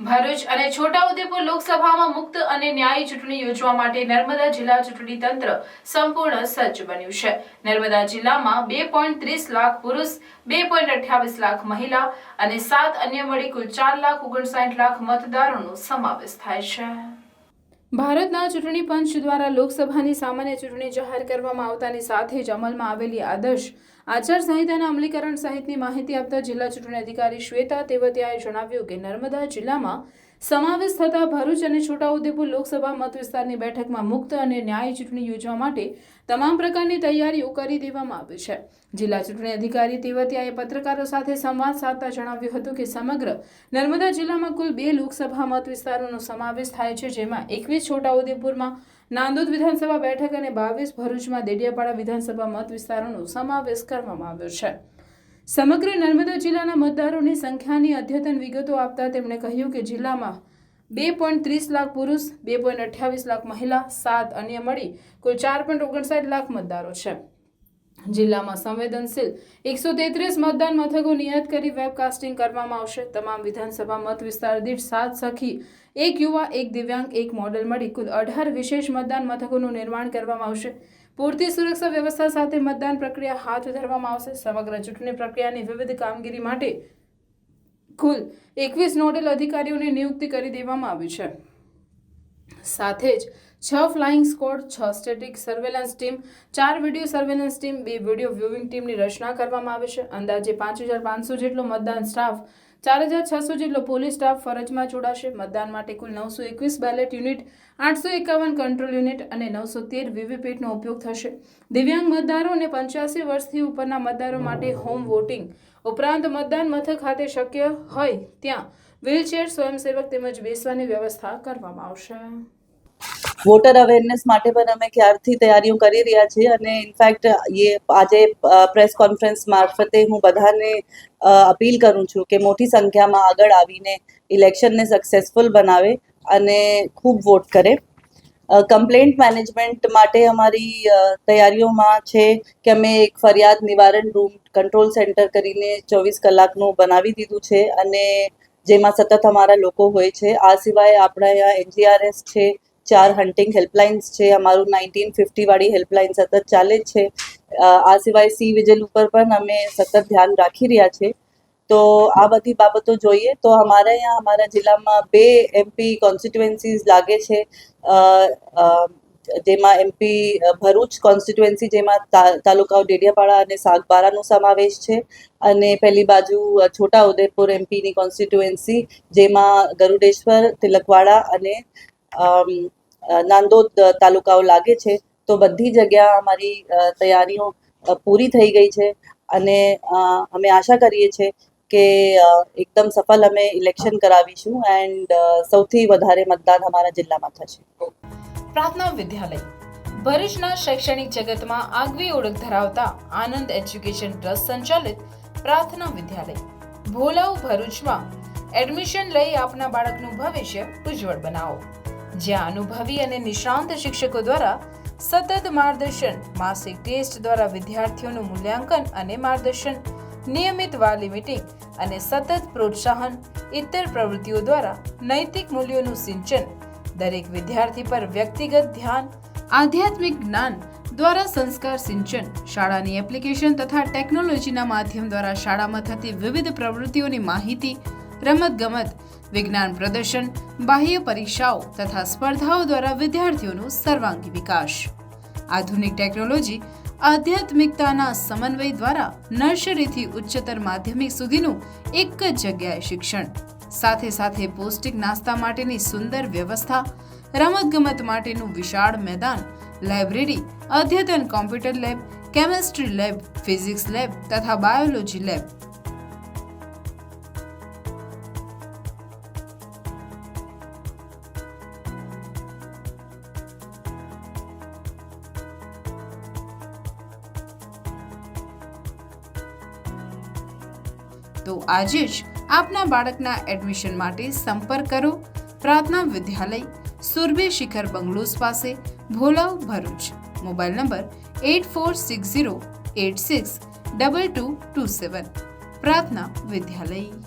ભરૂચ અને છોટાઉદેપુર લોકસભામાં મુક્ત અને ન્યાયી ચૂંટણી યોજવા માટે નર્મદા જિલ્લા ચૂંટણી તંત્ર સંપૂર્ણ સજ્જ બન્યું છે। નર્મદા જિલ્લામાં 2.30 લાખ પુરુષ, 2.28 લાખ મહિલા અને 7 અન્ય મળી કુલ 4,59,00,000 મતદારોનો સમાવેશ થાય છે। ભારતના ચૂંટણી પંચ દ્વારા લોકસભાની સામાન્ય ચૂંટણી જાહેર કરવામાં આવતાની સાથે જ અમલમાં આવેલી આદર્શ આચારસંહિતાના અમલીકરણ સહિતની માહિતી આપતા જિલ્લા ચૂંટણી અધિકારી શ્વેતા તેવતિયાએ જણાવ્યું કે નર્મદા જિલ્લામાં સમાવેશ થતા ભરૂચ અને છોટાઉદેપુર લોકસભા મત વિસ્તારની બેઠકમાં મુક્ત અને ન્યાયી ચૂંટણી યોજવા માટે તમામ પ્રકારની તૈયારીઓ કરી દેવામાં આવી છે। જિલ્લા ચૂંટણી અધિકારી તેવતિયાએ પત્રકારો સાથે સંવાદ સાધતા જણાવ્યું હતું કે સમગ્ર નર્મદા જિલ્લામાં કુલ 2 લોકસભા મત વિસ્તારોનો સમાવેશ થાય છે, જેમાં 21 છોટાઉદેપુરમાં નાંદોદ વિધાનસભા બેઠક અને 22 ભરૂચમાં દેડિયાપાડા વિધાનસભા મત વિસ્તારોનો સમાવેશ કરવામાં આવ્યો છે। સમગ્ર નર્મદા જિલ્લાના મતદારોની સંખ્યાની અદ્યતન વિગતો આપતા તેમણે કહ્યું કે જિલ્લામાં 2.30 લાખ પુરુષ, 2.28 લાખ મહિલા, 7 અન્ય મળી કુલ 4.59 લાખ મતદારો છે। જિલ્લામાં સંવેદનશીલ 133 મતદાન મથકો નિયત કરી વેબકાસ્ટિંગ કરવામાં આવશે। તમામ વિધાનસભા મત વિસ્તાર દીઠ 7 સખી, 1 યુવા, 1 દિવ્યાંગ, 1 મોડેલ મળી કુલ 18 વિશેષ મતદાન મથકોનું નિર્માણ કરવામાં આવશે। પૂરતી સુરક્ષા વ્યવસ્થા સાથે મતદાન પ્રક્રિયા હાથ ધરવામાં આવશે। સમગ્ર ચૂંટણી પ્રક્રિયાની વિવિધ કામગીરી માટે કુલ 21 નોડલ અધિકારીઓની નિયુક્તિ કરી દેવામાં આવી છે। સાથે જ 6 flying squad, 6 static surveillance team, 4 video surveillance team, 2 video viewing ટીમની રચના કરવામાં આવે છે। અંદાજે 5,500 જેટલો મતદાન સ્ટાફ, 4,600 જેટલો પોલીસ સ્ટાફ ફરજમાં જોડાશે। મતદાન માટે કુલ 921 બેલેટ યુનિટ, 851 કંટ્રોલ યુનિટ અને 913 વીવીપેટનો ઉપયોગ થશે। દિવ્યાંગ મતદારો અને 85 વર્ષથી ઉપરના મતદારો માટે હોમ વોટિંગ ઉપરાંત મતદાન મથક ખાતે શક્ય હોય ત્યાં વ્હીલચેર, સ્વયંસેવક તેમજ બેસવાની વ્યવસ્થા કરવામાં આવશે। વોટર અવેરનેસ માટે પણ અમે ક્યારથી તૈયારીઓ કરી રહ્યા છીએ અને ઇનફેક્ટ આજે પ્રેસ કોન્ફરન્સ મારફતે હું બધાને અપીલ કરું છું કે મોટી સંખ્યામાં આગળ આવીને ઇલેક્શનને સક્સેસફુલ બનાવે અને ખૂબ વોટ કરે। કમ્પ્લેન્ટ મેનેજમેન્ટ માટે અમારી તૈયારીઓમાં છે કે અમે એક ફરિયાદ નિવારણ રૂમ, કંટ્રોલ સેન્ટર કરીને 24 કલાકનું બનાવી દીધું છે અને જેમાં સતત અમારા લોકો હોય છે। આ સિવાય આપણા અહીંયા NGRS છે, 4 હન્ટિંગ હેલ્પલાઇન્સ છે, અમારું 1950 વાળી હેલ્પલાઇન સતત ચાલે જ છે। આ સિવાય સી વિજિલ ઉપર પણ અમે સતત ધ્યાન રાખી રહ્યા છે। તો આ બધી બાબતો જોઈએ તો અમારા અહીંયા અમારા જિલ્લામાં 2 MP કોન્સ્ટિટ્યુએન્સીઝ લાગે છે, જેમાં MP ભરૂચ કોન્સ્ટિટ્યુએન્સી જેમાં તાલુકાઓ ડેડિયાપાડા અને સાગબારાનો સમાવેશ છે અને પહેલી બાજુ છોટાઉદેપુર MPની કોન્સ્ટિટ્યુએન્સી જેમાં ગરુડેશ્વર, તિલકવાડા અને નાંદોદ તાલુકાઓ લાગે છે। તો બધી જગ્યા અમારી તૈયારીઓ પૂરી થઈ ગઈ છે અને અમે આશા કરીએ છીએ કે એકદમ સફળ અમે ઇલેક્શન કરાવીશું એન્ડ સૌથી વધારે મતદાન અમારા જિલ્લામાં થશે। પ્રાર્થના વિદ્યાલય ભરૂચના શૈક્ષણિક જગતમાં આગવી ઓળખ ધરાવતા આનંદ એજ્યુકેશન ટ્રસ્ટ સંચાલિત પ્રાર્થના વિદ્યાલય ભોલાવ ભરૂચમાં એડમિશન લઈ આપના બાળકનું ભવિષ્ય ઉજ્જવળ બનાવો। જ્યાં અનુભવી અને નિષ્ણાંત શિક્ષકો દ્વારા સતત માર્ગદર્શન, માસિક ટેસ્ટ દ્વારા વિદ્યાર્થીઓનું મૂલ્યાંકન અને માર્ગદર્શન, નિયમિત વાલી મીટિંગ અને સતત પ્રોત્સાહન, ઇતર પ્રવૃત્તિઓ દ્વારા નૈતિક મૂલ્યોનું સિંચન, દરેક વિદ્યાર્થી પર વ્યક્તિગત ધ્યાન, આધ્યાત્મિક જ્ઞાન દ્વારા સંસ્કાર સિંચન, શાળાની એપ્લિકેશન તથા ટેકનોલોજીના માધ્યમ દ્વારા શાળામાં થતી વિવિધ પ્રવૃત્તિઓની માહિતી, રમતગમત, વિજ્ઞાન પ્રદર્શન, બાહ્ય પરીક્ષાઓ તથા સ્પર્ધાઓ દ્વારા વિદ્યાર્થીઓનો સર્વાંગી વિકાસ, આધુનિક ટેકનોલોજી, આધ્યાત્મિકતાના સમન્વય દ્વારા નર્સરીથી ઉચ્ચતર માધ્યમિક સુધીનું એક જ જગ્યાએ શિક્ષણ, સાથે સાથે પૌષ્ટિક નાસ્તા માટેની સુંદર વ્યવસ્થા, રમતગમત માટેનું વિશાળ મેદાન, લાઇબ્રેરી, અદ્યતન computer lab, chemistry lab, physics lab તથા બાયોલોજી લેબ, તો આજે જ આપના બાળકના એડમિશન માટે સંપર્ક કરો પ્રાર્થના વિદ્યાલય, સુરભી શિખર બંગલોઝ પાસે, ભોલાવ, ભરૂચ। Mobile number 8460862227। પ્રાર્થના વિદ્યાલય।